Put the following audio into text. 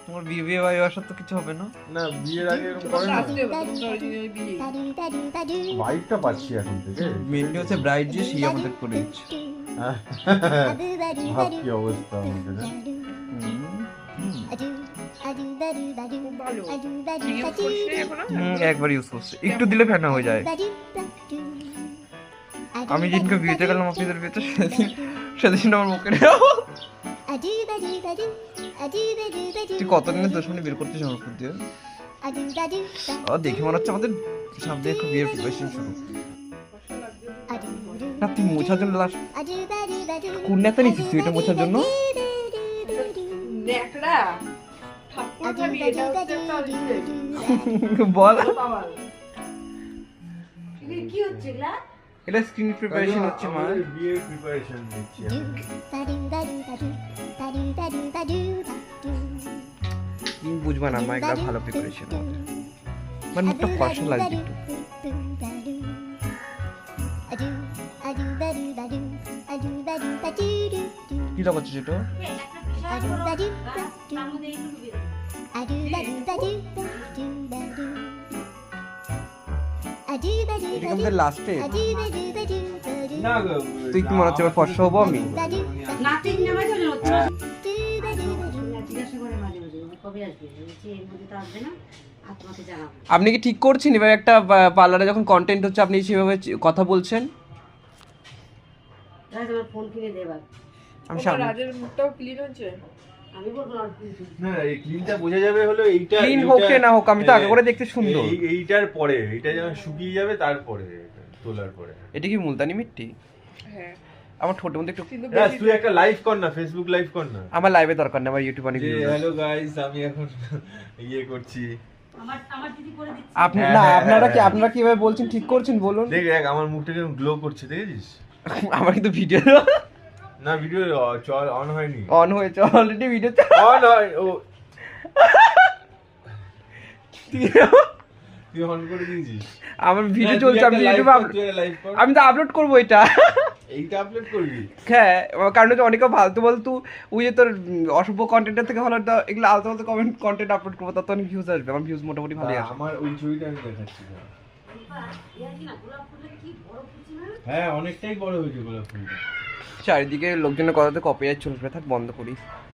তোমার বিয়ে ভাই আসার তো কিছু হবে না। না বিয়ের আগে এরকম করে না। ভাইবটা পাচ্ছি এখন থেকে। মেনলি হচ্ছে ব্রাইড যে সেই আমাদের করে দিচ্ছে। ভাব কি অবস্থা আমাদের। একবার ইউজ করছে, একটু দিলে ফেনা হয়ে যায়। আমি যেদিনকে বিয়েতে গেলাম আপনাদের বিয়েতে, সেদিন আমার মুখে তুই কতদিনের দুশ্মনী বের করছিস আমার উপর দিয়ে? দেখে মনে হচ্ছে আমাদের সামনে খুব বিয়ের প্রিপারেশন শুরু। না তুই মোছার জন্য লাস্ট কোন নেতা নিচ্ছিস তুই এটা মোছার জন্য? বল কি হচ্ছে এগুলা? এটা স্ক্রিন প্রিপারেশন হচ্ছে মা। বিয়ের প্রিপারেশন নিচ্ছি। তুমি বুঝবা না মা, এটা ভালো প্রিপারেশন আমাদের। মানে মুখটা ফর্সা লাগছে একটু। কি লাগাচ্ছিস এটা? এটা আমাদের লাস্টে। না গো, তুই কি মনে হচ্ছে এবার ফর্সা হবো আমি? নাতিন নামাই চলে হচ্ছে। জিজ্ঞাসা করে মাঝে মাঝে কবে আসবে, বলছি এর মধ্যে তো আসবে না, আর তোমাকে জানাবো। আপনি কি ঠিক করছেন এবার একটা পার্লারে যখন কন্টেন্ট হচ্ছে আপনি সেভাবে কথা বলছেন? তাই তোমার ফোন কিনে দেবার। আমি সামনে রাজের মুখটাও ক্লিন হচ্ছে। আমি বলবো না না এই ক্লিনটা বোঝা যাবে হলো এইটা। ক্লিন হোক না হোক, আমি তো আগে করে দেখতে সুন্দর। এইটার পরে এইটা যখন শুকিয়ে যাবে তারপরে তোলার পরে। এটা কি মুলতানি মিট্টি? হ্যাঁ আমার ঠোঁটের মধ্যে একটু। কিন্তু রাজ তুই একটা লাইভ কর না, ফেসবুক লাইভ কর না। আমার লাইভে দরকার নেই, আমার ইউটিউব অনেক যে ভিউজ আছে। হ্যালো গাইস আমি এখন ইয়ে করছি। আমার দিদি করে দিচ্ছে। আপনি হ্যাঁ, না হ্যাঁ, আপনারা কি হ্যাঁ। আপনারা কিভাবে বলছেন ঠিক করছেন বলুন। দেখ দেখ আমার মুখটা কেমন গ্লো করছে দেখেছিস? আমার কিন্তু ভিডিও না ভিডিও চল অন হয়নি। অন হয়েছে অলরেডি, ভিডিও অন হয় ও তুই অন করে দিয়েছিস? আমার ভিডিও হ্যাঁ, চলছে, আমি ইউটিউবে লাইভ কর। আমি তো আপলোড করবো এটা। এইটা আপলোড করবি? হ্যাঁ, কারণ হচ্ছে অনেকে ফালতু বলতু ওই যে তোর অসভ্য কন্টেন্টের থেকে ভালো একটা এগুলো আলতু আলতু কন্টেন্ট আপলোড করবো, তাতে অনেক ভিউজ আসবে। আমার ভিউজ মোটামুটি ভালোই আসে। আমার ওই ছবিটা আমি দেখাচ্ছি না। কি না গোলাপ ফুলটা কি বড় ফুলছে না? হ্যাঁ অনেকটাই বড় হয়েছে গোলাপ ফুলটা। চারিদিকে লোকজনের কথাতে কপিরাইট চলবে, থাক বন্ধ করি।